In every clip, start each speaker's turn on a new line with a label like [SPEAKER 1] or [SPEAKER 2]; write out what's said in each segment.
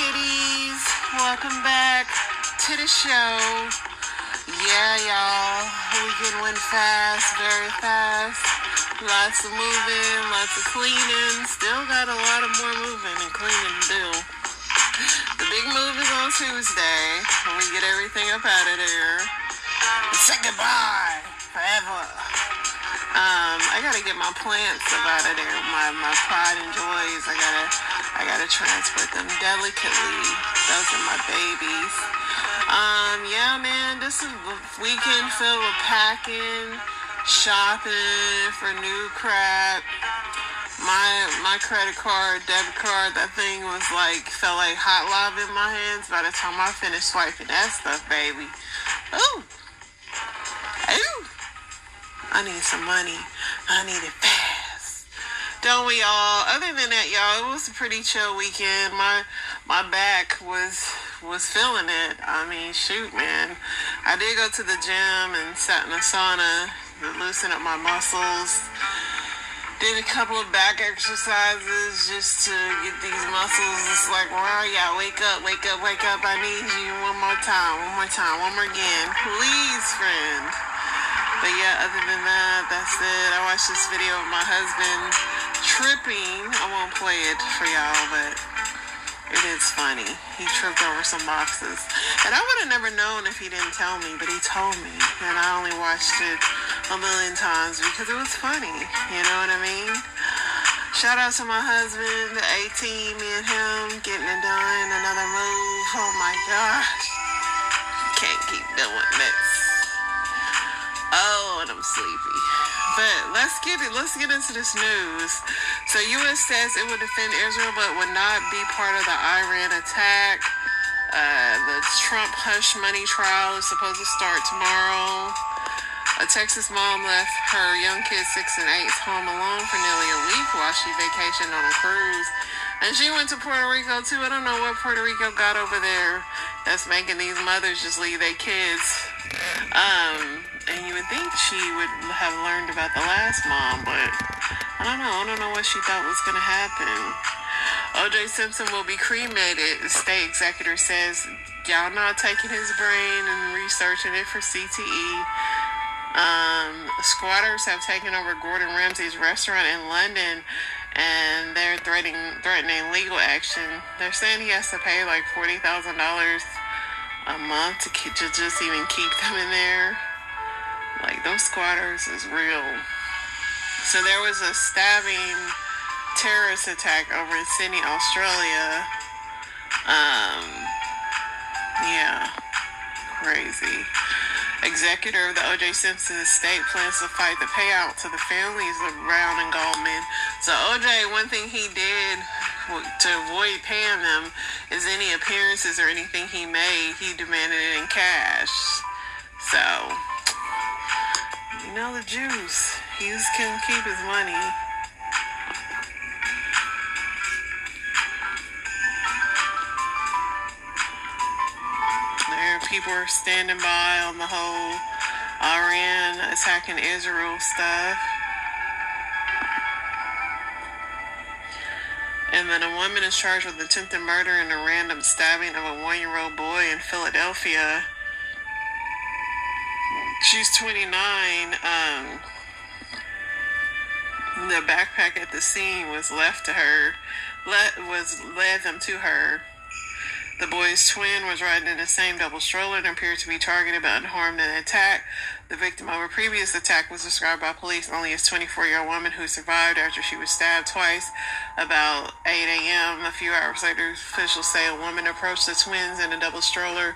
[SPEAKER 1] ladies. Welcome back to the show. Yeah, y'all. Weekend went fast, very fast. Lots of moving, lots of cleaning. Still got a lot of more moving and cleaning to do. The big move is on Tuesday when we get everything up out of there and say goodbye forever. I gotta get my plants up out of there. My pride and joys. I gotta transport them delicately. Those are my babies. Yeah, man, this is a weekend filled with packing, shopping for new crap. My credit card, debit card, that thing felt like hot lava in my hands by the time I finished swiping that stuff, baby. Ooh. Ooh. I need some money. I need it fast. Don't we all? Other than that, y'all, it was a pretty chill weekend. My back was feeling it. I mean, shoot, man. I did go to the gym and sat in a sauna to loosen up my muscles. Did a couple of back exercises just to get these muscles. It's like, where are y'all? Wake up, wake up, wake up. I need you one more time, one more again. Please, friend. But yeah, other than that, that's it. I watched this video of my husband tripping. I won't play it for y'all, but it is funny. He tripped over some boxes. And I would have never known if he didn't tell me, but he told me. And I only watched it a million times because it was funny. You know what I mean? Shout out to my husband, the 18, me and him getting it done. Another move. Oh my gosh. Can't keep doing this. Oh, and I'm sleepy. But let's get into this news. So U.S. says it would defend Israel but would not be part of the Iran attack. The Trump hush money trial is supposed to start tomorrow. A Texas mom left her young kids 6 and 8 home alone for nearly a week while she vacationed on a cruise. And she went to Puerto Rico too. I don't know what Puerto Rico got over there that's making these mothers just leave their kids. And you would think she would have learned about the last mom, but I don't know what she thought was going to happen. O.J. Simpson will be cremated. The state executive says, y'all not taking his brain and researching it for CTE. Squatters have taken over Gordon Ramsay's restaurant in London, and they're threatening legal action. They're saying he has to pay like $40,000 a month to just even keep them in there. Like, those squatters is real. So there was a stabbing terrorist attack over in Sydney, Australia. Yeah, crazy. Executor of the O.J. Simpson estate plans to fight the payout to the families of Brown and Goldman. So O.J., one thing he did to avoid paying them is any appearances or anything he made, he demanded it in cash. So, you know the Jews. He just couldn't keep his money. People are standing by on the whole Iran attacking Israel stuff. And then a woman is charged with attempted murder and a random stabbing of a 1-year-old boy in Philadelphia. She's 29. The backpack at the scene was led them to her. The boy's twin was riding in the same double stroller and appeared to be targeted but unharmed in the attack. The victim of a previous attack was described by police only as a 24-year-old woman who survived after she was stabbed twice. About 8 a.m. A few hours later, officials say a woman approached the twins in a double stroller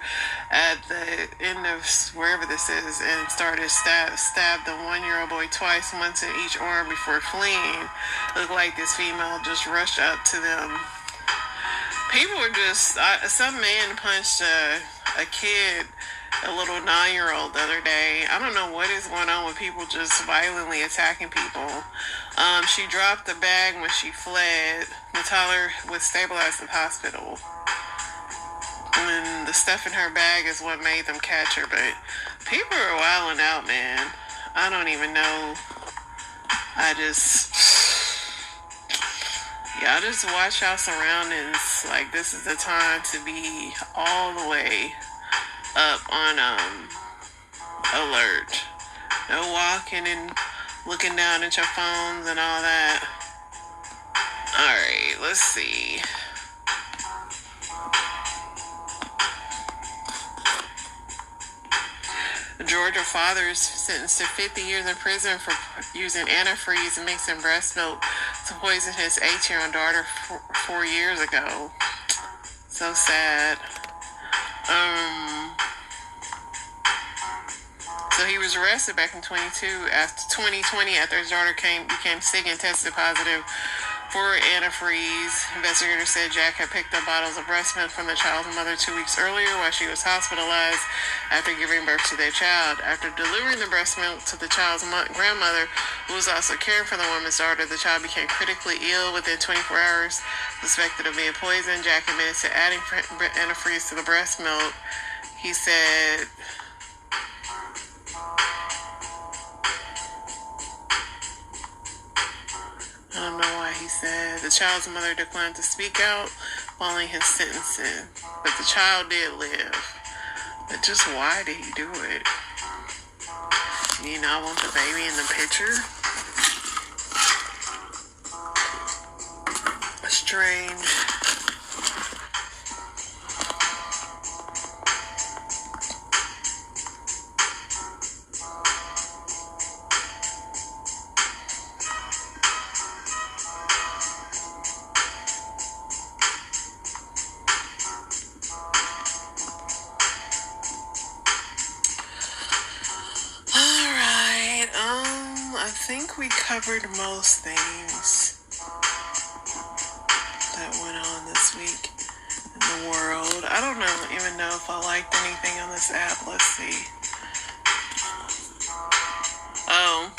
[SPEAKER 1] at the end of wherever this is and started stab the 1-year-old boy twice, once in each arm before fleeing. Looked like this female just rushed up to them. People are just, some man punched a kid, a little 9-year-old the other day. I don't know what is going on with people just violently attacking people. She dropped the bag when she fled. The toddler was stabilized in the hospital. And the stuff in her bag is what made them catch her. But people are wilding out, man. I don't even know. Y'all just watch y'all surroundings. Like, this is the time to be all the way up on alert. No walking and looking down at your phones and all that. Alright, let's see. A Georgia father is sentenced to 50 years in prison for using antifreeze mixed in breast milk to poison his 8-year-old daughter 4 years ago. So sad. So he was arrested back in 2020 after his daughter became sick and tested positive for antifreeze. Investigators said Jack had picked up bottles of breast milk from the child's mother 2 weeks earlier while she was hospitalized after giving birth to their child. After delivering the breast milk to the child's grandmother, who was also caring for the woman's daughter, the child became critically ill within 24 hours, suspected of being poisoned. Jack admitted to adding antifreeze to the breast milk. He said, I don't know why he said. The child's mother declined to speak out following his sentencing, but the child did live. But just why did he do it? You not want the baby in the picture? Strange. I think we covered most things that went on this week in the world. I don't even know if I liked anything on this app. Let's see. Oh,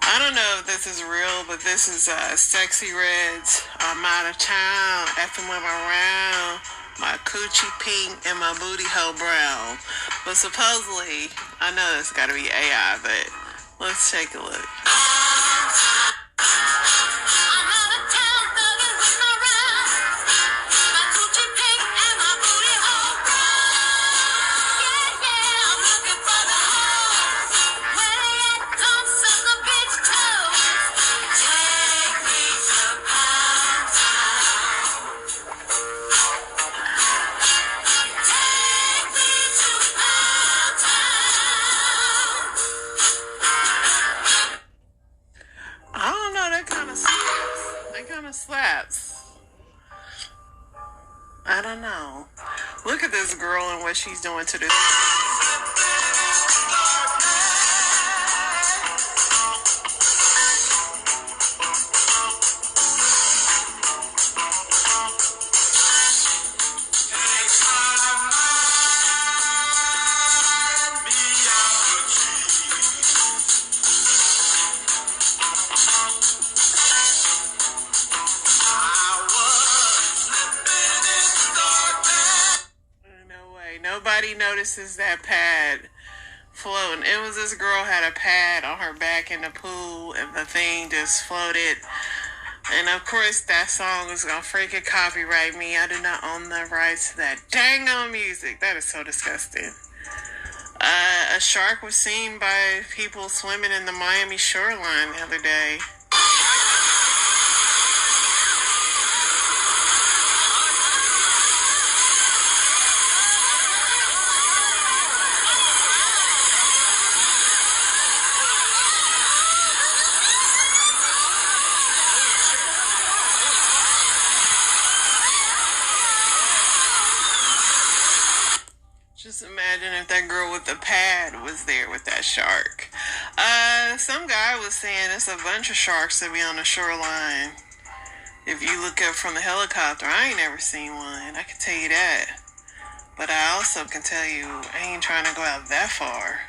[SPEAKER 1] I don't know if this is real, but this is Sexy Red's I'm out of town, effing with my round, my coochie pink and my booty hole brown. But supposedly, I know it's got to be AI, but let's take a look. Slaps. I don't know. Look at this girl and what she's doing to this. Nobody notices that pad floating. It was this girl had a pad on her back in the pool and the thing just floated. And of course that song is gonna freaking copyright me. I do not own the rights to that dang on music. That is so disgusting. A shark was seen by people swimming in the Miami shoreline the other day. Just imagine if that girl with the pad was there with that shark. Some guy was saying it's a bunch of sharks that be on the shoreline. If you look up from the helicopter, I ain't never seen one. I can tell you that. But I also can tell you, I ain't trying to go out that far.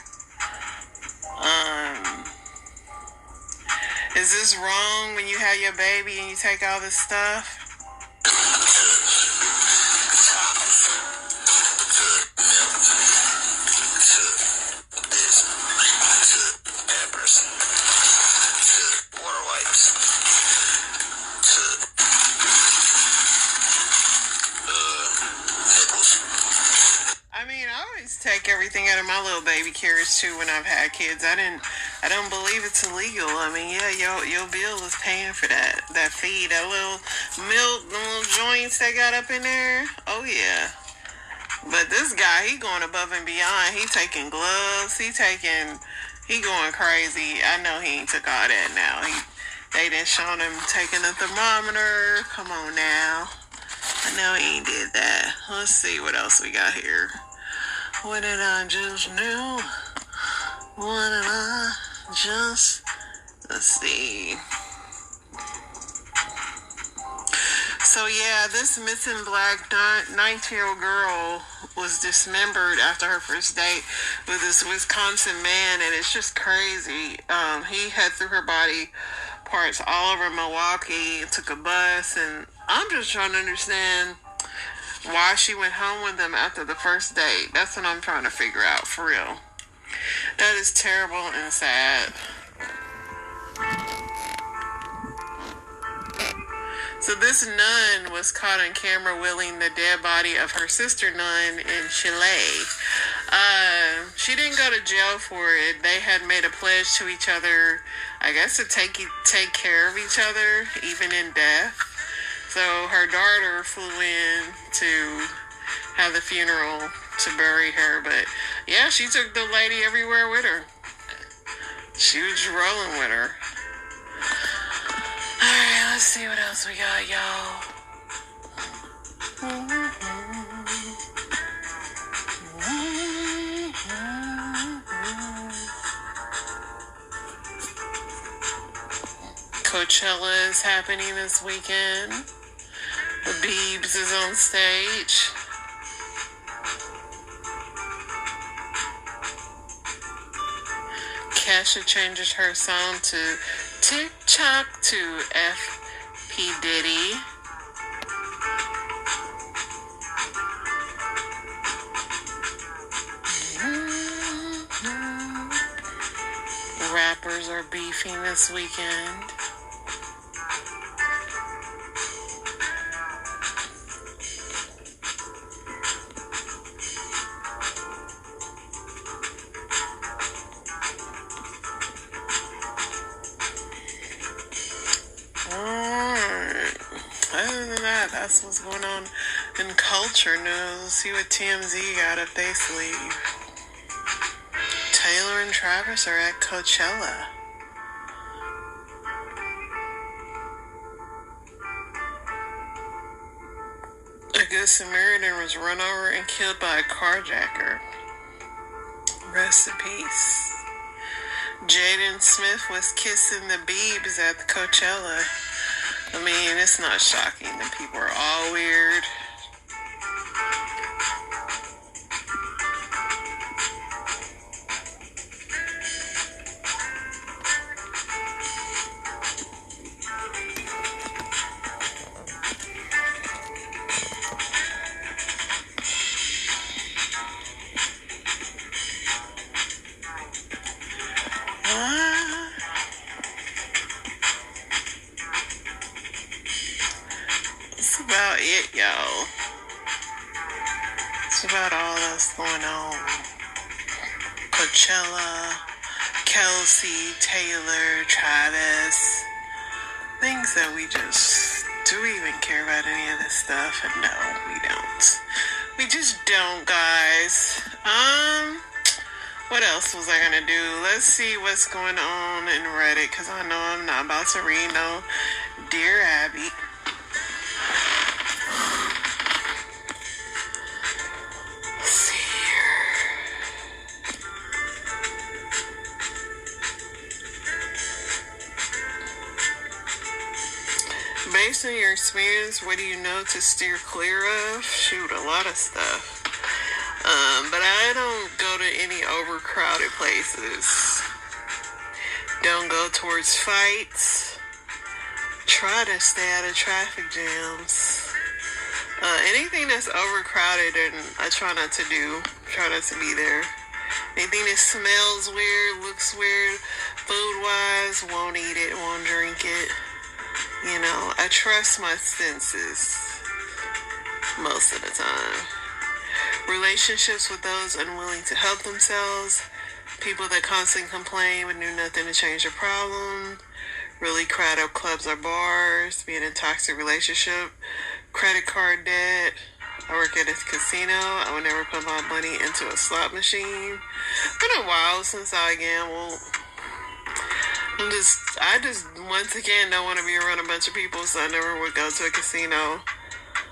[SPEAKER 1] Is this wrong when you have your baby and you take all this stuff? Water wipes. I mean, I always take everything out of my little baby carriage too when I've had kids. I don't believe it's illegal. I mean, yeah, your bill is paying for that feed, that little milk, the little joints they got up in there. Oh yeah. But this guy, he going above and beyond. He taking gloves. He going crazy. I know he ain't took all that now. They done shown him taking a thermometer. Come on now. I know he ain't did that. Let's see what else we got here. What did I just do? What did I just... Let's see. So yeah, this missing black 19-year-old girl was dismembered after her first date with this Wisconsin man, and it's just crazy. He had threw her body parts all over Milwaukee, took a bus, and I'm just trying to understand why she went home with him after the first date. That's what I'm trying to figure out, for real. That is terrible and sad. So this nun was caught on camera wheeling the dead body of her sister nun in Chile. She didn't go to jail for it. They had made a pledge to each other, I guess, to take care of each other, even in death. So her daughter flew in to have the funeral to bury her. But yeah, she took the lady everywhere with her. She was rolling with her. Alright, let's see what else we got, y'all. Coachella is happening this weekend. The Biebs is on stage. Kesha changes her song to TikTok to P. Diddy. Rappers are beefing this weekend. Other than that, that's what's going on in culture news. See what TMZ got up their sleeve. Taylor and Travis are at Coachella. A good Samaritan was run over and killed by a carjacker. Rest in peace. Jaden Smith was kissing the Biebs at the Coachella. I mean, it's not shocking that people are all weird. That's about it, y'all. That's about all that's going on. Coachella, Kelsey, Taylor, Travis. Things that we just... Do we even care about any of this stuff? And no, we don't. We just don't, guys. What else was I gonna do? Let's see what's going on in Reddit, because I know I'm not about to read no Dear Abby. Let's see here. Based on your experience, what do you know to steer clear of? Shoot, a lot of stuff. But I don't go to any overcrowded places. Don't go towards fights. Try to stay out of traffic jams. Anything that's overcrowded, and I try not to do. Try not to be there. Anything that smells weird, looks weird, food-wise, won't eat it, won't drink it. You know, I trust my senses most of the time. Relationships with those unwilling to help themselves. People that constantly complain but do nothing to change their problem. Really crowded up clubs or bars. Being in a toxic relationship. Credit card debt. I work at a casino. I would never put my money into a slot machine. Been a while since I gambled. I just once again don't want to be around a bunch of people, so I never would go to a casino.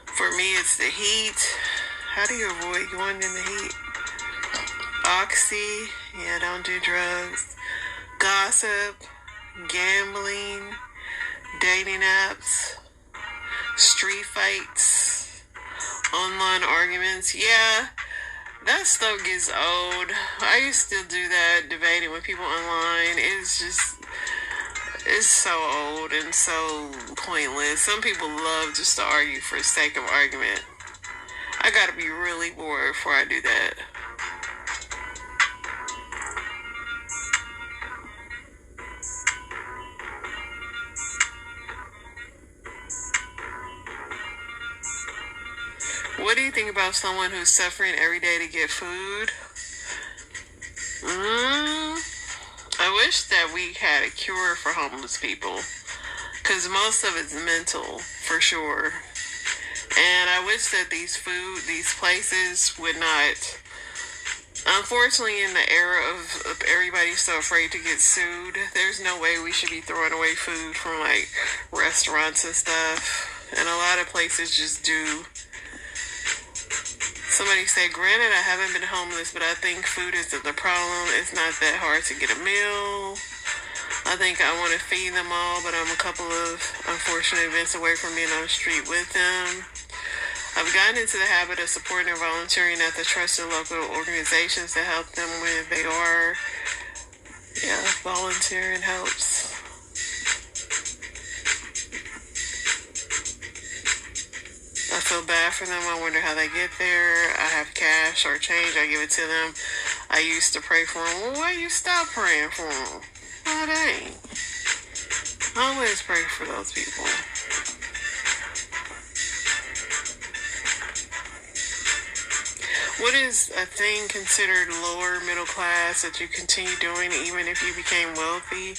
[SPEAKER 1] For me, it's the heat. How do you avoid going in the heat? Oxy, yeah, don't do drugs. Gossip, gambling, dating apps, street fights, online arguments. Yeah, that stuff gets old. I used to do that, debating with people online. It's so old and so pointless. Some people love just to argue for the sake of argument. I gotta be really bored before I do that. What do you think about someone who's suffering every day to get food? I wish that we had a cure for homeless people, because most of it's mental, for sure. And I wish that these places would not. Unfortunately, in the era of everybody so afraid to get sued, there's no way we should be throwing away food from like restaurants and stuff. And a lot of places just do. Somebody said, granted, I haven't been homeless, but I think food isn't the problem. It's not that hard to get a meal. I think I want to feed them all, but I'm a couple of unfortunate events away from being on the street with them. I've gotten into the habit of supporting and volunteering at the trusted local organizations to help them when they are. Yeah, volunteering helps. I feel bad for them. I wonder how they get there. I have cash or change. I give it to them. I used to pray for them. Well, why you stop praying for them? Oh, dang. I always pray for those people. What is a thing considered lower middle class that you continue doing even if you became wealthy?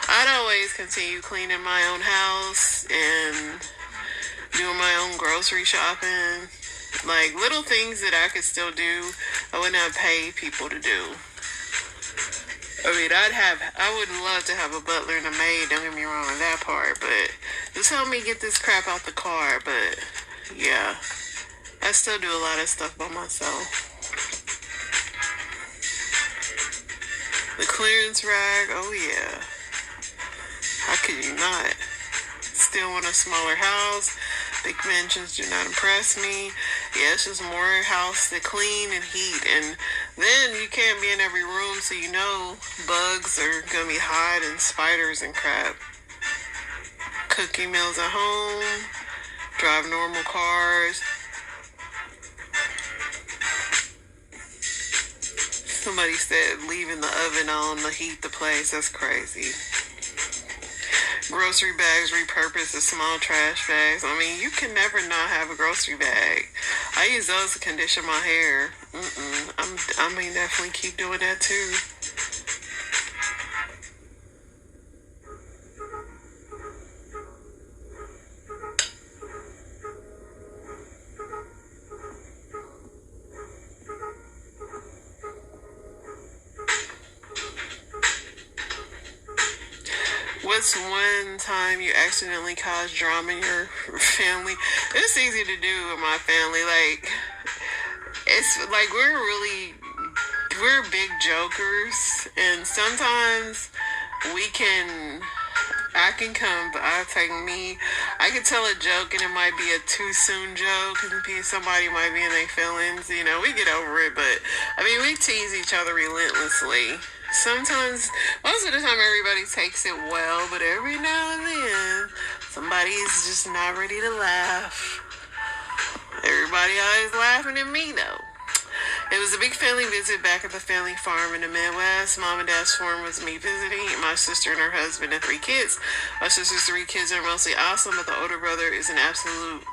[SPEAKER 1] I'd always continue cleaning my own house and doing my own grocery shopping. Like little things that I could still do, I would not pay people to do. I mean, I would love to have a butler and a maid, don't get me wrong on that part, but just help me get this crap out the car. But yeah, I still do a lot of stuff by myself. The clearance rag, oh yeah. How could you not? Still want a smaller house. Big mansions do not impress me. Yeah, it's just more house to clean and heat. And then you can't be in every room, so you know bugs are going to be hot and spiders and crap. Cooking meals at home. Drive normal cars. Somebody said leaving the oven on to heat the place. That's crazy. Grocery bags repurposed as small trash bags. I mean, you can never not have a grocery bag. I use those to condition my hair. I mean, definitely keep doing that too. What's one time you accidentally caused drama in your family? It's easy to do with my family. Like, it's like we're big jokers, and sometimes I can tell a joke and it might be a too soon joke, and somebody might be in their feelings. You know, we get over it, but I mean, we tease each other relentlessly. Sometimes, most of the time, everybody takes it well, but every now and then, somebody's just not ready to laugh. Everybody always laughing at me, though. It was a big family visit back at the family farm in the Midwest. Mom and Dad's farm was me visiting, my sister and her husband and 3 kids. My sister's 3 kids are mostly awesome, but the older brother is an absolute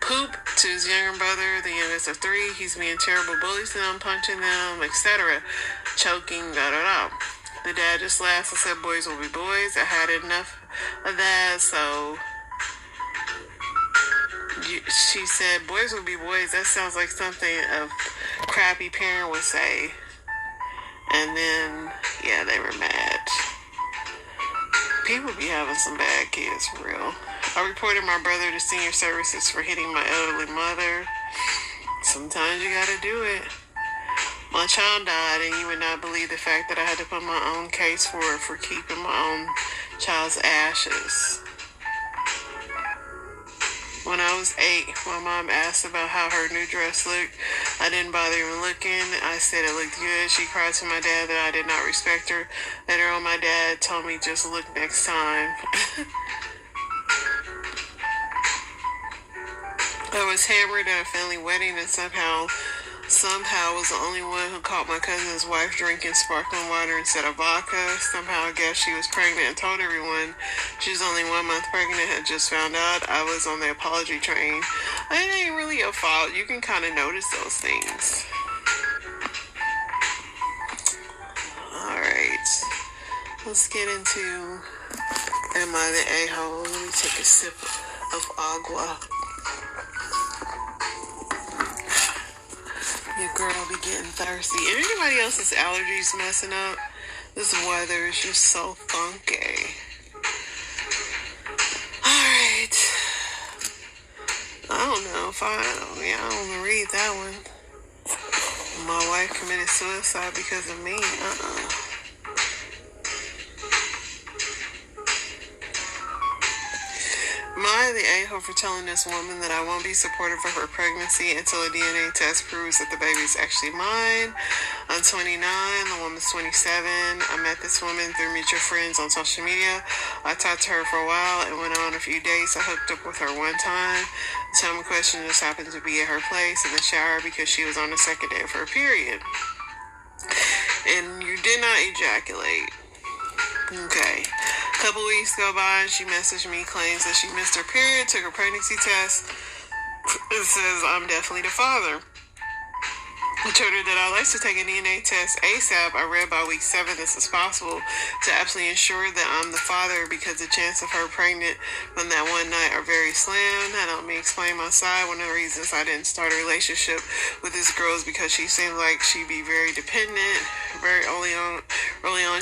[SPEAKER 1] poop to his younger brother, the youngest of three. He's being terrible bullies to them, punching them, etc. Choking, da da da. The dad just laughed and said, boys will be boys. I had enough of that, so she said, boys will be boys. That sounds like something a crappy parent would say. And then, yeah, they were mad. People be having some bad kids, for real. I reported my brother to senior services for hitting my elderly mother. Sometimes you gotta do it. My child died, and you would not believe the fact that I had to put my own case for keeping my own child's ashes. When I was 8, my mom asked about how her new dress looked. I didn't bother even looking. I said it looked good. She cried to my dad that I did not respect her. Later on, my dad told me just look next time. I was hammered at a family wedding and somehow was the only one who caught my cousin's wife drinking sparkling water instead of vodka. Somehow I guess she was pregnant and told everyone she was only 1 month pregnant, had just found out. I was on the apology train. It ain't really your fault. You can kind of notice those things. Alright. Let's get into Am I the A-hole? Let me take a sip of agua. Your girl be getting thirsty. And anybody else's allergies messing up? This weather is just so funky. Alright. I don't know if I don't want to read that one. My wife committed suicide because of me. Am I the a-hole for telling this woman that I won't be supportive of her pregnancy until a DNA test proves that the baby is actually mine? I'm 29, the woman's 27. I met this woman through mutual friends on social media. I talked to her for a while and went on a few dates. I hooked up with her one time. The time in question just happened to be at her place in the shower because she was on the second day of her period. And you did not ejaculate. Okay. A couple weeks go by and she messaged me, claims that she missed her period, took her pregnancy test. It says I'm definitely the father. I told her that I'd like to take a DNA test ASAP. I read by week 7 this is possible to absolutely ensure that I'm the father because the chance of her pregnant from that one night are very slim. And let me explain my side. One of the reasons I didn't start a relationship with this girl is because she seemed like she'd be very dependent. Very early on,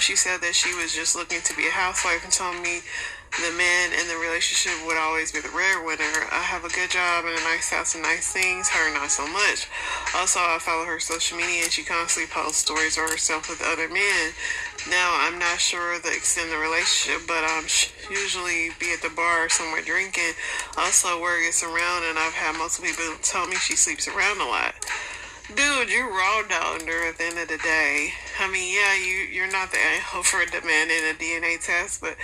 [SPEAKER 1] she said that she was just looking to be a housewife and told me the man in the relationship would always be the breadwinner. I have a good job and a nice house and nice things. Her, not so much. Also, I follow her social media and she constantly posts stories of herself with other men. Now, I'm not sure the extent of the relationship, but I'm usually be at the bar or somewhere drinking. Also, word gets around and I've had multiple people tell me she sleeps around a lot. Dude, you raw dogged her at the end of the day. I mean, yeah, you're not the a-hole for demanding a DNA test, but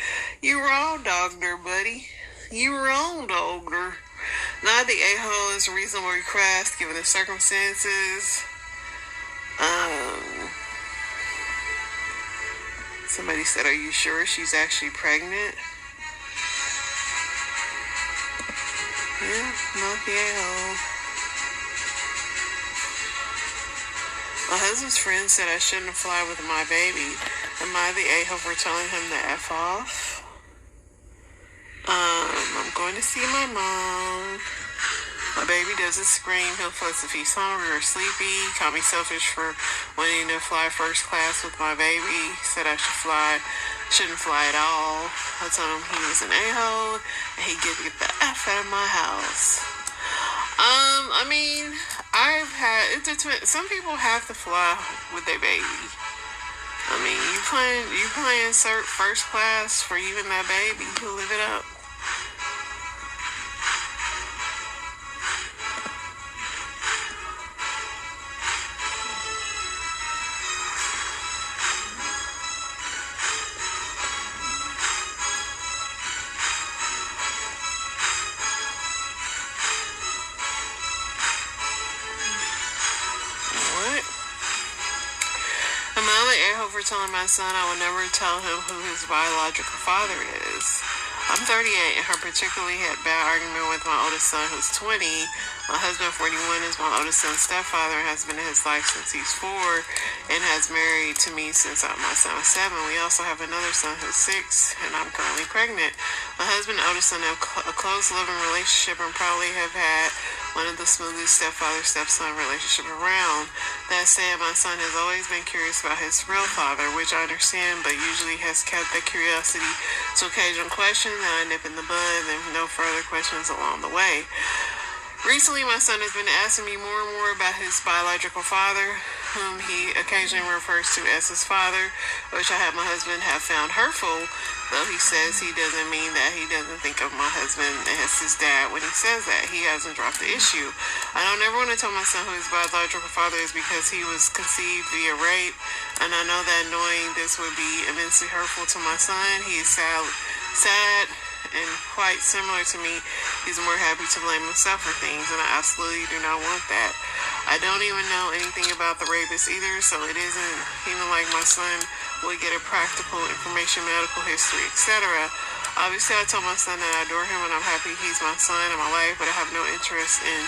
[SPEAKER 1] you raw dogged her, buddy. You raw dogged her. Not the a-hole is a reasonable request given the circumstances. Somebody said, are you sure she's actually pregnant? Yeah, not the a-hole. My husband's friend said I shouldn't fly with my baby. Am I the a-hole for telling him to F off? I'm going to see my mom. My baby doesn't scream. He'll fuss if he's hungry or sleepy. Call me selfish for wanting to fly first class with my baby. Said I shouldn't fly at all. I told him he was an a-hole and he'd get the F out of my house. I mean, some people have to fly with their baby. I mean, you playing first class for you and that baby. You live it up. For telling my son I would never tell him who his biological father is. I'm 38 and have particularly had bad argument with my oldest son who's 20. My husband, 41, is my oldest son's stepfather and has been in his life since he's 4 and has married to me since my son was 7. We also have another son who's 6 and I'm currently pregnant. My husband and oldest son have a close loving relationship and probably have had one of the smoothest stepfather-stepson relationship around. That said, my son has always been curious about his real father, which I understand, but usually has kept that curiosity to occasional questions that I nip in the bud and no further questions along the way. Recently, my son has been asking me more and more about his biological father, whom he occasionally refers to as his father, which I have my husband have found hurtful, though he says he doesn't mean that. He doesn't think of my husband as his dad when he says that. He hasn't dropped the issue. I don't ever want to tell my son who his biological father is because he was conceived via rape, and I know that knowing this would be immensely hurtful to my son. He is sad and quite similar to me. He's more happy to blame himself for things, and I absolutely do not want that. I don't even know anything about the rapist either, so it isn't even like my son would get a practical information, medical history, etc. Obviously, I told my son that I adore him and I'm happy he's my son in my life, but I have no interest in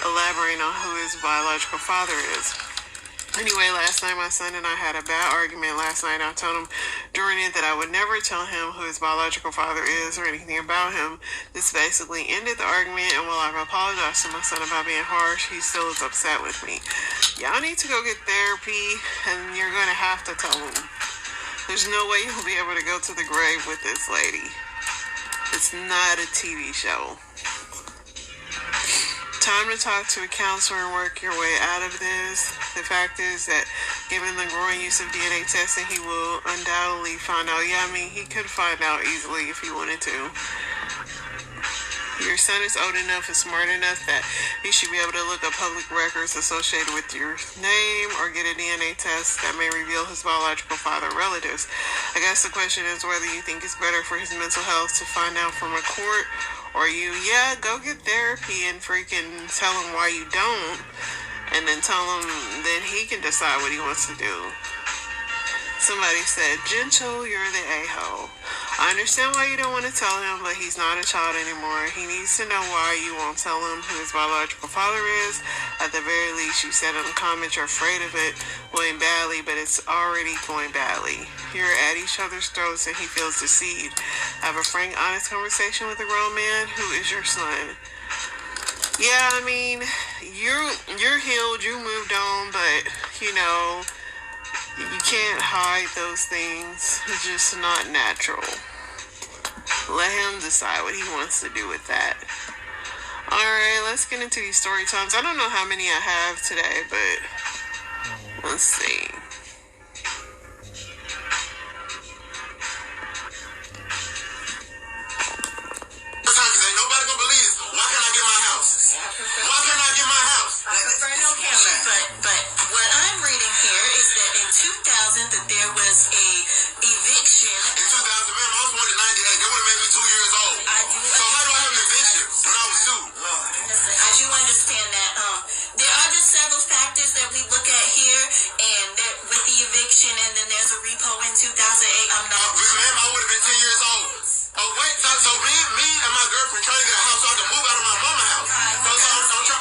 [SPEAKER 1] elaborating on who his biological father is. Anyway, last night my son and I had a bad argument last night. I told him during it that I would never tell him who his biological father is or anything about him. This basically ended the argument, and while I've apologized to my son about being harsh, he still is upset with me. Y'all need to go get therapy, and you're going to have to tell him. There's no way you'll be able to go to the grave with this lady. It's not a TV show. Time to talk to a counselor and work your way out of this. The fact is that given the growing use of DNA testing, he will undoubtedly find out. Yeah, I mean, he could find out easily if he wanted to. Your son is old enough and smart enough that he should be able to look up public records associated with your name or get a DNA test that may reveal his biological father or relatives. I guess the question is whether you think it's better for his mental health to find out from a court or you, go get therapy and freaking tell him why you don't, and then tell him then he can decide what he wants to do. Somebody said, gentle, you're the a-hole. I understand why you don't want to tell him, but he's not a child anymore. He needs to know why you won't tell him who his biological father is. At the very least, you said in the comments you're afraid of it going badly, but it's already going badly. You're at each other's throats and he feels deceived. Have a frank, honest conversation with a grown man who is your son. Yeah, I mean, you're healed, you moved on, but, you can't hide those things. It's just not natural. Let him decide what he wants to do with that. Alright, let's get into these story times. I don't know how many I have today, but let's see.
[SPEAKER 2] But what I'm reading here is that in 2000 that there was a eviction. In 2000, ma'am, I was born in 98. That would have made me 2 years old. So how do I have an eviction when I was 2? Listen, I do understand that. There are just several factors that we look at here, and that with the eviction, and then there's a repo in 2008. I'm not. Ma'am, I would have been 10 years old. Oh wait, so me and my girlfriend trying to get a house so I can move out of my mama's house.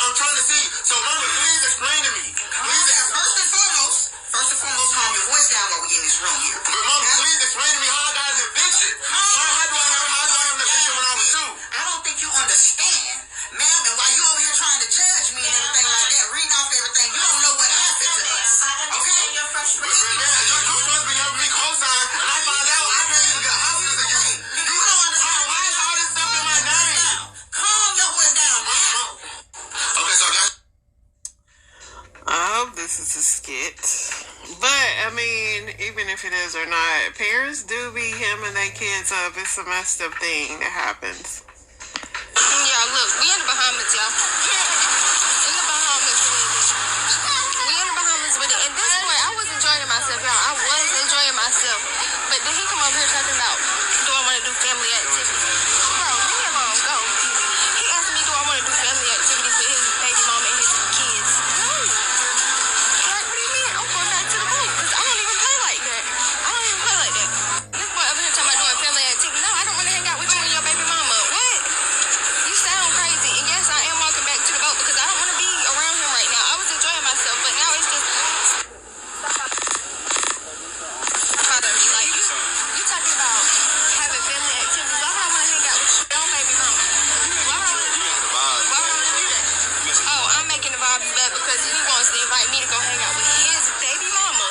[SPEAKER 2] I'm trying to see. So mama, please explain to me. First and foremost, calm your voice down while we in this room here. But mama, please explain to me how I got an eviction. How do I have an eviction when I was 2? I don't think you understand, ma'am. And while you over here trying to judge me and everything like that, reading off everything, you don't know what happened to us. Okay? You're frustrated. You're supposed to be helping me co-sign, and I found out I can't even get houses again. You don't understand. Why is all this stuff in my name? Calm your voice down, ma'am. Okay, so
[SPEAKER 1] I hope this is a skit. But, I mean, even if it is or not, parents do beat him and their kids up. It's a messed up thing that happens.
[SPEAKER 3] Yeah, look, we in the Bahamas, y'all. In the Bahamas with it. We in the Bahamas with it. And this boy, I was enjoying myself, y'all. I was enjoying myself. But then he come over here talking about, do I want to do family activities? Bro, leave me alone, go. He asked me, do I want to do family activities with his baby mama and his kids? No. Like, what do you mean? I'm going back to the boat, because I don't even play like that. This boy over here talking about doing family activities. No, I don't want to hang out with you and your myself. But now it's just bother me. Like you talking about having family activities. Why would I want to hang out with your own baby mama? Why would I want to do that? Oh, I'm making the vibes bad because he wants to invite me to go hang out with his baby mama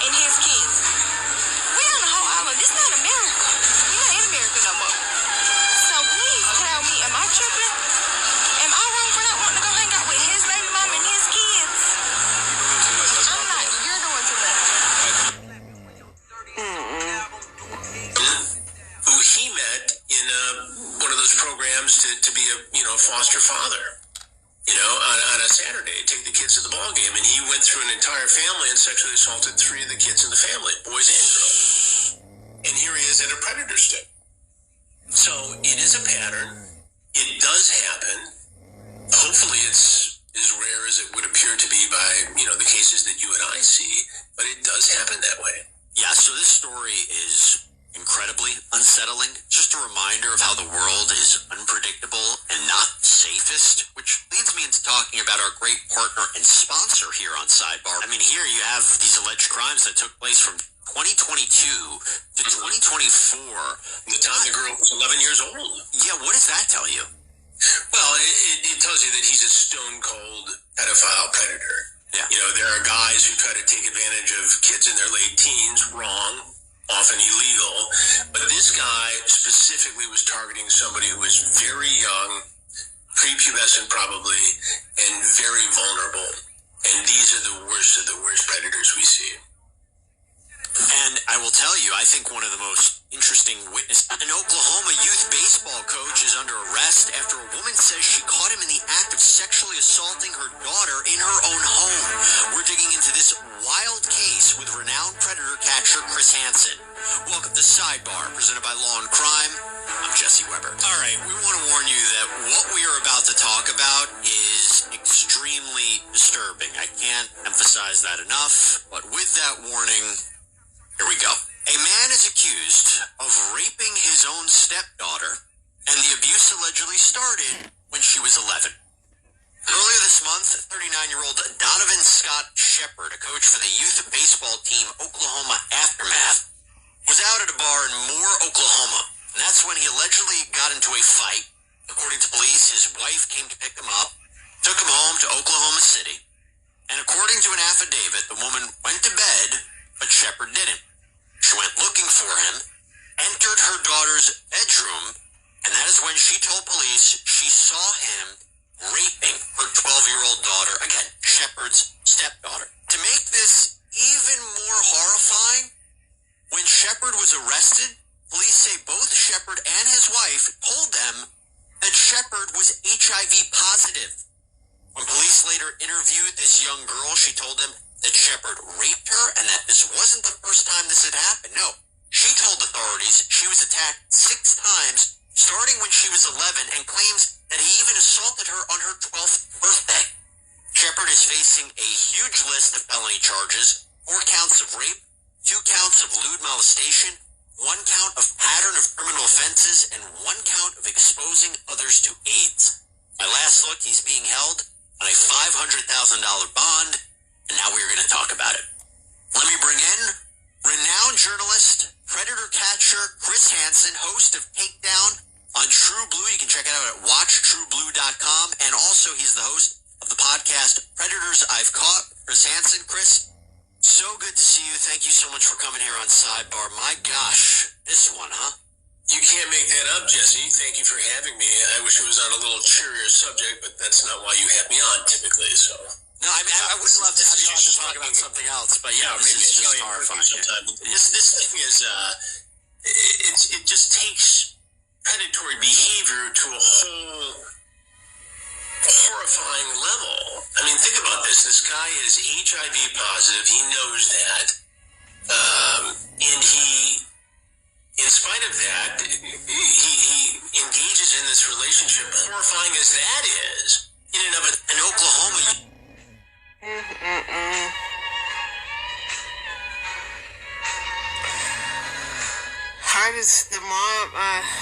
[SPEAKER 3] and his kids. We on the whole island. This not America. We're not in America no more. So please tell me, am I tripping? Am I wrong for not wanting to go hang out with his baby mama and his kids? I'm not. You're doing too much.
[SPEAKER 2] Who he met in one of those programs to be a foster father. On a Saturday, take the kids to the ball game, and he went through an entire family and sexually assaulted 3 of the kids in the family, boys and girls. And here he is at a predator stick. So it is a pattern. It does happen. Hopefully it's as rare as it would appear to be by, the cases that you and I see, but it does happen that way.
[SPEAKER 4] Yeah, so this story is incredibly unsettling. Just a reminder of how the world is unpredictable and not safest, which leads me into talking about our great partner and sponsor here on Sidebar. I mean, here you have these alleged crimes that took place from 2022 to 2024.
[SPEAKER 2] The time the girl was 11 years old.
[SPEAKER 4] Yeah, what does that tell you?
[SPEAKER 2] Well, it tells you that he's a stone-cold pedophile predator.
[SPEAKER 4] Yeah.
[SPEAKER 2] There are guys who try to take advantage of kids in their late teens, wrong, often illegal. But this guy specifically was targeting somebody who was very young, prepubescent probably, and very vulnerable. And these are the worst of the worst predators we see.
[SPEAKER 4] And I will tell you, I think one of the most interesting witnesses, an Oklahoma youth baseball coach is under arrest after a woman says she caught him in the act of sexually assaulting her daughter in her own home. We're digging into this wild case with renowned predator catcher Chris Hansen. Welcome to Sidebar, presented by Law and Crime. I'm Jesse Weber. All right, we want to warn you that what we are about to talk about is extremely disturbing. I can't emphasize that enough, but with that warning, here we go. A man is accused of raping his own stepdaughter, and the abuse allegedly started when she was 11. Earlier this month, 39-year-old Donovan Scott Shepard, a coach for the youth baseball team Oklahoma Aftermath, was out at a bar in Moore, Oklahoma, and that's when he allegedly got into a fight. According to police, his wife came to pick him up, took him home to Oklahoma City, and according to an affidavit, the woman went to bed, but Shepard didn't. She went looking for him, entered her daughter's bedroom, and that is when she told police she saw him raping her 12-year-old daughter, again, Shepard's stepdaughter. To make this even more horrifying, when Shepard was arrested, police say both Shepard and his wife told them that Shepard was HIV positive. When police later interviewed this young girl, she told them that Shepard raped her and that this wasn't the first time this had happened. No, she told authorities she was attacked 6 times, starting when she was 11, and claims that he even assaulted her on her 12th birthday. Shepard is facing a huge list of felony charges: 4 counts of rape, 2 counts of lewd molestation, 1 count of pattern of criminal offenses, and 1 count of exposing others to AIDS. My last look, he's being held on a $500,000 bond, and now we're going to talk about it. Let me bring in renowned journalist, predator catcher Chris Hansen, host of Takedown on True Blue. You can check it out at watchtrueblue.com, and also he's the host of the podcast Predators I've Caught. Chris Hansen. Chris, so good to see you. Thank you so much for coming here on Sidebar. My gosh, this one, huh?
[SPEAKER 2] You can't make that up, Jesse. Thank you for having me. I wish it was on a little cheerier subject, but that's not why you have me on typically, so...
[SPEAKER 4] No, I mean, I would love to have you on to talk about something else, but yeah, this is just horrifying.
[SPEAKER 2] This thing is, it just takes predatory behavior to a whole horrifying level. I mean, think about this. This guy is HIV positive. He knows that. And he, in spite of that, he engages in this relationship, horrifying as that is, in and of it. In Oklahoma,
[SPEAKER 1] How does the mom,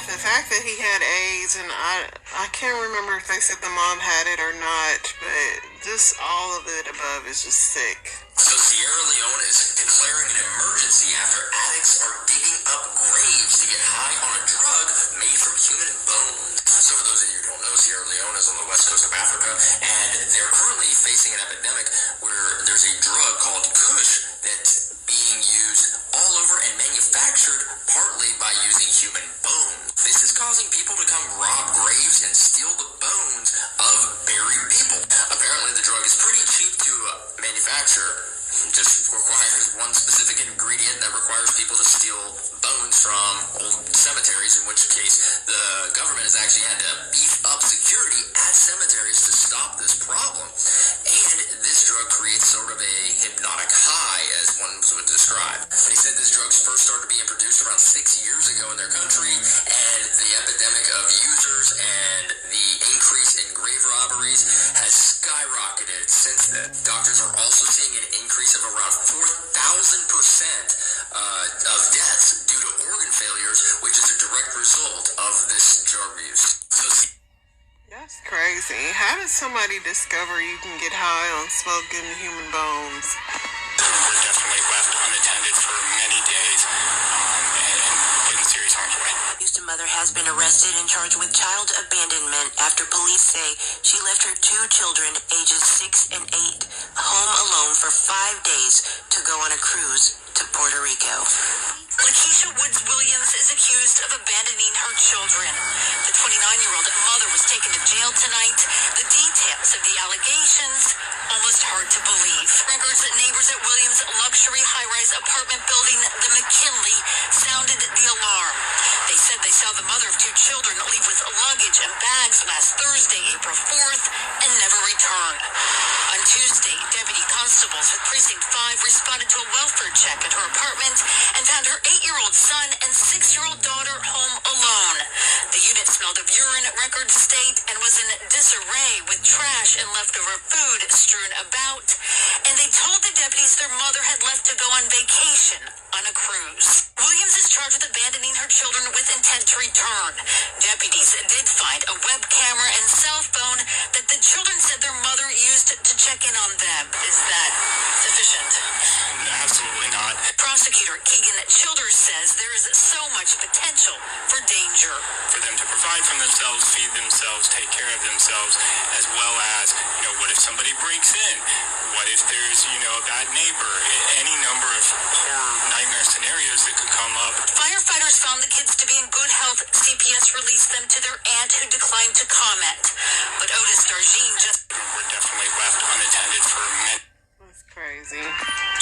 [SPEAKER 1] the fact that he had AIDS, and I can't remember if they said the mom had it or not, but Just all of it above is just sick.
[SPEAKER 2] So Sierra Leone is declaring an emergency after addicts are digging up graves to get high on a drug made from human bones. So for those of you who don't know, Sierra Leone is on the west coast of Africa, and they're currently facing an epidemic where there's a drug called Kush that's being used all over and manufactured partly by using human bones. This is causing people to come rob graves and steal the bones of buried people. Apparently the drug is pretty cheap to manufacture. It just requires one specific ingredient that requires people to steal bones from old cemeteries, in which case the government has actually had to beef up security at cemeteries to stop this problem. And this drug creates sort of a hypnotic high, as one would describe. They said this drug first started being produced around 6 years ago in their country, and the epidemic of users and the increase in grave robberies has skyrocketed since then. Doctors are also seeing an increase of around 4,000% of deaths due to organ failures, which is a direct result of this drug use. So
[SPEAKER 1] That's crazy. How does somebody discover you can get high on smoking human bones?
[SPEAKER 5] We're definitely left unattended for many days and put in serious harm's way.
[SPEAKER 2] Houston mother has been arrested and charged with child abandonment after police say she left her 2 children, ages 6 and 8, home alone for 5 days to go on a cruise to Puerto Rico. Lakeisha Woods Williams is accused of abandoning her children. The 29-year-old mother was taken to jail tonight. The details of the allegations, almost hard to believe. Records that neighbors at Williams' luxury high-rise apartment building, the McKinley, sounded the alarm. They said they saw the mother of 2 children leave with luggage and bags last Thursday, April 4th, and never return. On Tuesday, deputy constables with Precinct 5 responded to a welfare check at her apartment and found her 8-year-old son and 6-year-old daughter home alone. The unit smelled of urine, records state, and was in disarray with trash and leftover food strewn about. And they told the deputies their mother had left to go on vacation on a cruise. Williams is charged with abandoning her children with intent to return. Deputies did find a web camera and cell phone that the children said their mother used to check in on them. Is that sufficient?
[SPEAKER 5] Absolutely not.
[SPEAKER 2] Prosecutor Keegan Childers says there is so much potential for danger.
[SPEAKER 5] For them to provide for themselves, feed themselves, take care of themselves, as well as, what if somebody breaks in? What if there's, a bad neighbor? Any number of horror nightmare scenarios that could come up.
[SPEAKER 2] Firefighters found the kids to be in good health. CPS released them to their aunt, who declined to comment. But Otis Darjean
[SPEAKER 5] We're definitely left unattended for many.
[SPEAKER 1] That's crazy.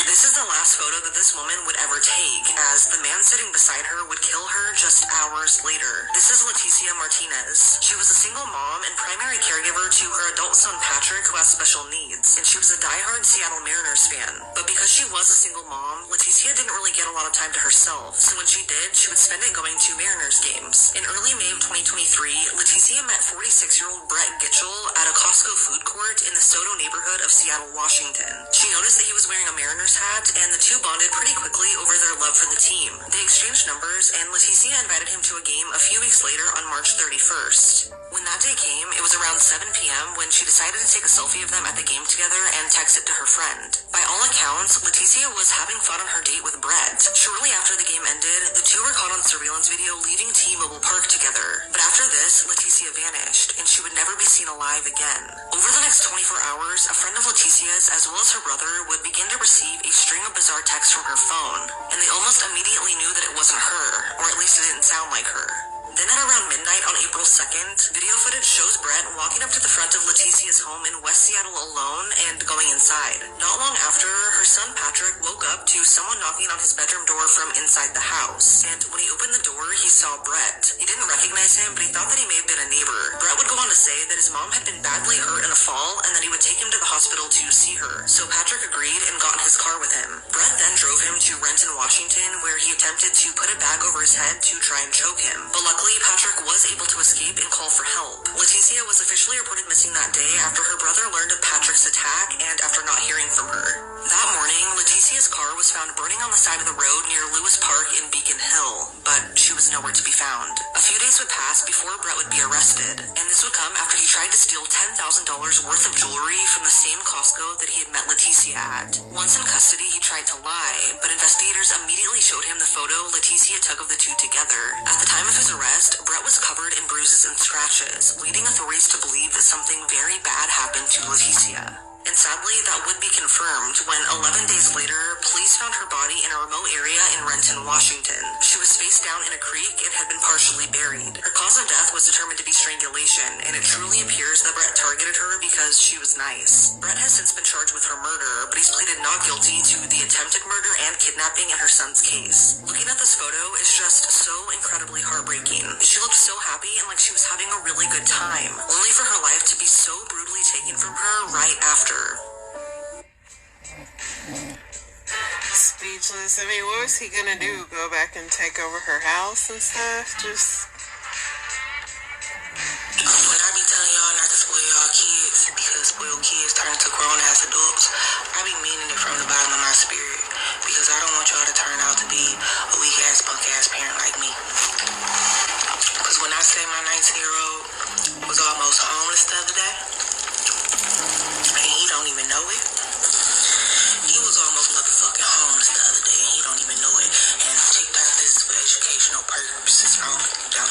[SPEAKER 2] This is the last photo that this woman would ever take, as the man sitting beside her would kill her just hours later. This is Leticia Martinez. She was a single mom and primary caregiver to her adult son Patrick, who has special needs, and she was a diehard Seattle Mariners fan. But because she was a single mom, Leticia didn't really get a lot of time to herself, so when she did, she would spend it going to Mariners games. In early May of 2023, Leticia met 46-year-old Brett Gitchell at a Costco food court in the Soto neighborhood of Seattle, Washington. She noticed that he was wearing a Mariners hat, and the two bonded pretty quickly over their love for the team. They exchanged numbers, and Leticia invited him to a game a few weeks later on March 31st. When that day came, it was around 7 p.m. when she decided to take a selfie of them at the game together and text it to her friend. By all accounts, Leticia was having fun on her date with Brett. Shortly after the game ended, the two were caught on surveillance video leaving T-Mobile Park together. But after this, Leticia vanished, and she would never be seen alive again. Over the next 24 hours, a friend of Leticia's, as well as her brother, would begin to receive a string of bizarre texts from her phone, and they almost immediately knew that it wasn't her, or at least it didn't sound like her. Then at around midnight on April 2nd, video footage shows Brett walking up to the front of Leticia's home in West Seattle alone and going inside. Not long after, her son Patrick woke up to someone knocking on his bedroom door from inside the house, and when he opened the door, he saw Brett. He didn't recognize him, but he thought that he may have been a neighbor. Brett would go on to say that his mom had been badly hurt in a fall and that he would take him to the hospital to see her, so Patrick agreed and got in his car with him. Brett then drove him to Renton, Washington, where he attempted to put a bag over his head to try and choke him, but luckily Patrick was able to escape and call for help. Leticia was officially reported missing that day after her brother learned of Patrick's attack and after not hearing from her. That morning, Leticia Leticia's car was found burning on the side of the road near Lewis Park in Beacon Hill, but she was nowhere to be found. A few days would pass before Brett would be arrested, and this would come after he tried to steal $10,000 worth of jewelry from the same Costco that he had met Leticia at. Once in custody, he tried to lie, but investigators immediately showed him the photo Leticia took of the two together. At the time of his arrest, Brett was covered in bruises and scratches, leading authorities to believe that something very bad happened to Leticia. And sadly, that would be confirmed when 11 days later, police found her body in a remote area in Renton, Washington. She was face down in a creek and had been partially buried. Her cause of death was determined to be strangulation, and it truly appears that Brett targeted her because she was nice. Brett has since been charged with her murder, but he's pleaded not guilty to the attempted murder and kidnapping in her son's case. Looking at this photo is just so incredibly heartbreaking. She looked so happy and like she was having a really good time, only for her life to be so brutally taken from her right after.
[SPEAKER 1] Speechless. I mean, what was he gonna do? Go back and take over her house and stuff? Just...
[SPEAKER 2] When I be telling y'all not to spoil y'all kids, because spoiled kids turn to grown-ass adults, I be meaning it from the bottom of my spirit, because I don't want y'all to turn out to be a weak-ass, punk-ass parent like me. Because when I say my 19-year-old was almost homeless the other day, and he don't even know it, he was almost motherfucking homeless the other day, and he don't even know it. And TikTok, this is for educational purposes only. Don't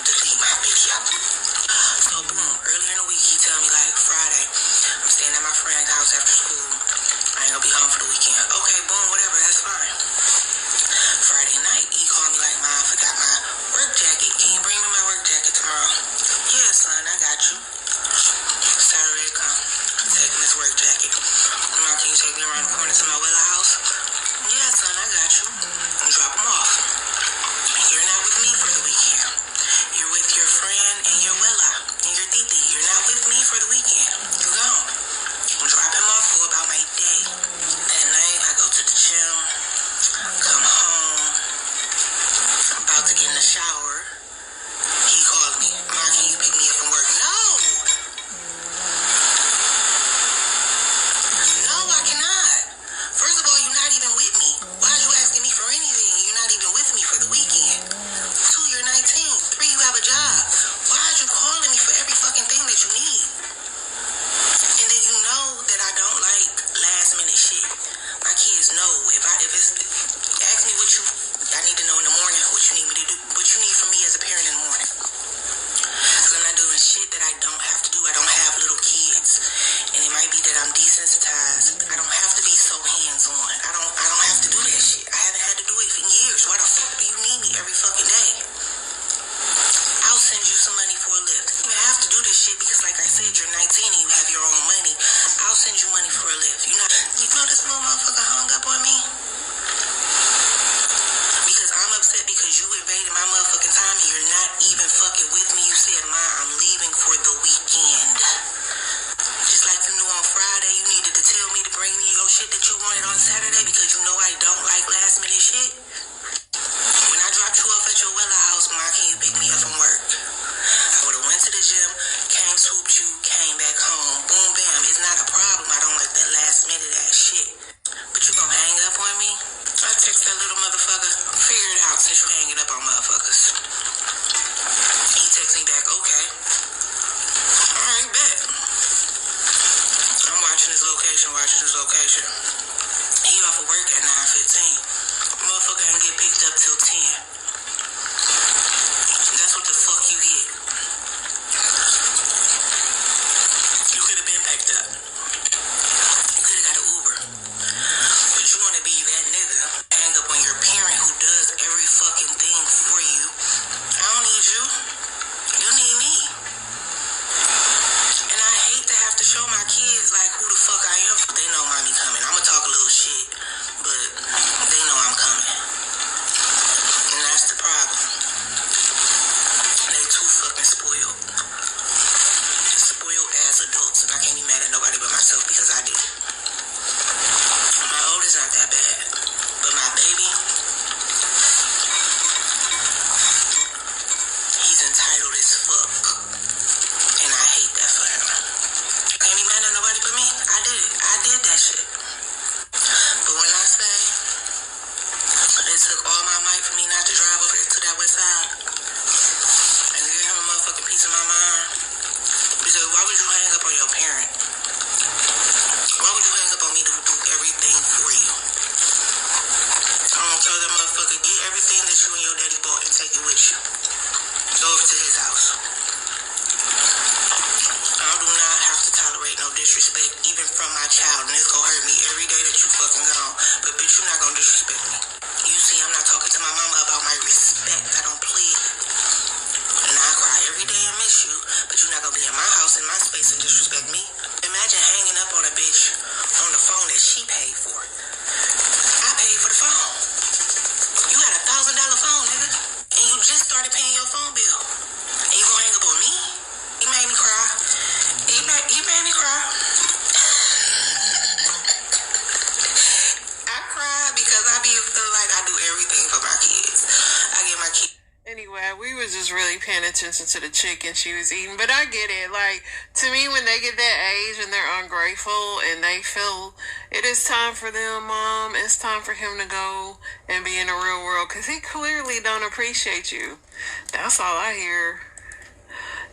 [SPEAKER 1] was just really paying attention to the chicken she was eating. But I get it. Like, to me, when they get that age and they're ungrateful and they feel it is time for them, Mom, it's time for him to go and be in the real world because he clearly don't appreciate you. That's all I hear.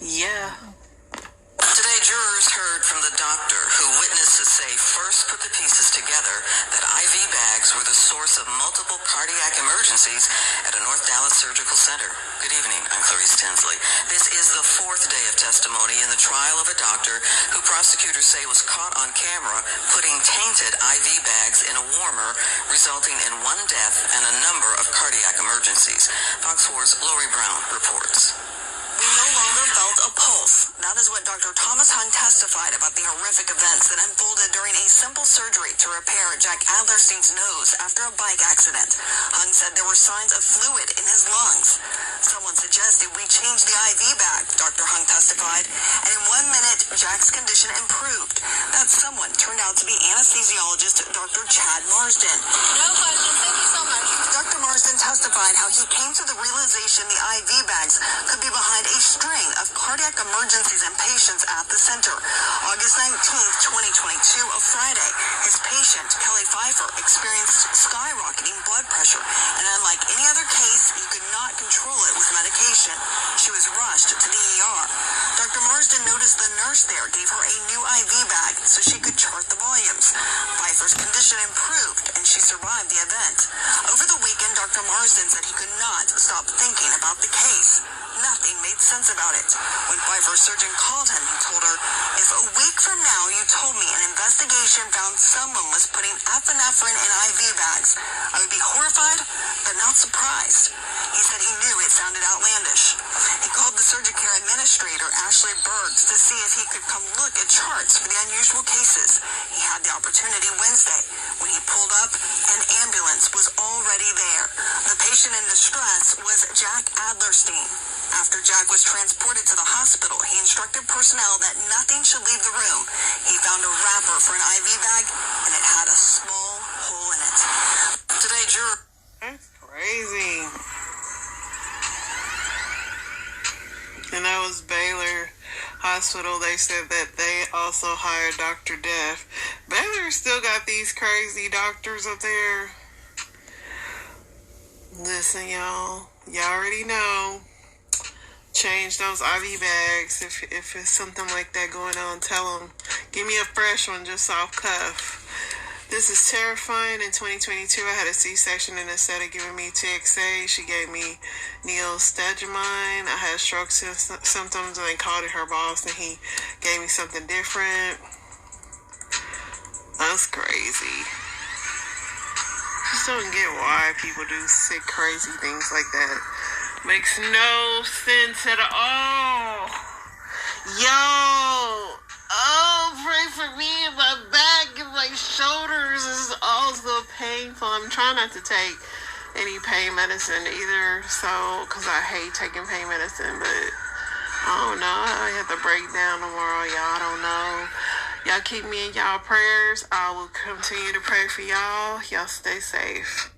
[SPEAKER 1] Yeah.
[SPEAKER 2] Today, jurors heard from the doctor who witnesses say first put the pieces together that IV bags were the source of multiple cardiac emergencies at a North Dallas Surgical Center. Good evening, I'm Clarice Tinsley. This is the fourth day of testimony in the trial of a doctor who prosecutors say was caught on camera putting tainted IV bags in a warmer, resulting in one death and a number of cardiac emergencies. Fox 4's Lori Brown reports. We no longer felt a pulse. That is what Dr. Thomas Hung testified about the horrific events that unfolded during a simple surgery to repair Jack Adlerstein's nose after a bike accident. Hung said there were signs of fluid in his lungs. Someone suggested we change the IV bag, Dr. Hung testified, and in 1 minute, Jack's condition improved. That someone turned out to be anesthesiologist Dr. Chad Marsden.
[SPEAKER 3] No questions. Thank you so much.
[SPEAKER 2] Dr. Marsden testified how he came to the realization the IV bags could be behind a string of cardiac emergencies in patients at the center. August 19th, 2022, a Friday, his patient, Kelly Pfeiffer, experienced skyrocketing blood pressure, and unlike any other case, you could not control it with medication. She was rushed to the ER. Dr. Marsden noticed the nurse there gave her a new IV bag so she could chart the volumes. Pfeiffer's condition improved, and she survived the event. Over the weekend, Dr. Marsden said he could not stop thinking about the case. Nothing made sense about it. When Pfeiffer's surgeon called him, he told her, if a week from now you told me an investigation found someone was putting epinephrine in IV bags, I would be horrified, but not surprised. He said he knew it sounded outlandish. He called the Surgicare administrator, Ashley Bergs, to see if he could come look at charts for the unusual cases. He had the opportunity Wednesday. When he pulled up, an ambulance was already there. The patient in distress was Jack Adlerstein. After Jack was transported to the hospital, he instructed personnel that nothing should leave the room. He found a wrapper for an IV bag, and it had a small hole in it. Today,
[SPEAKER 1] That's crazy. And that was Baylor Hospital. They said that they also hired Dr. Death. Baylor still got these crazy doctors up there. Listen, y'all. Y'all already know. Change those IV bags. If it's something like that going on, tell them. Give me a fresh one just off cuff. This is terrifying. In 2022, I had a C-section, and instead of giving me TXA, she gave me neostigmine. I had stroke symptoms, and they called it her boss, and he gave me something different. That's crazy. Just don't get why people do sick, crazy things like that. Makes no sense at all. Yo! Oh, pray for me. My back and my shoulders is also painful. I'm trying not to take any pain medicine either, so, because I hate taking pain medicine, but I don't know. I have to break down tomorrow, y'all. I don't know. Y'all keep me in y'all prayers. I will continue to pray for y'all. Y'all stay safe.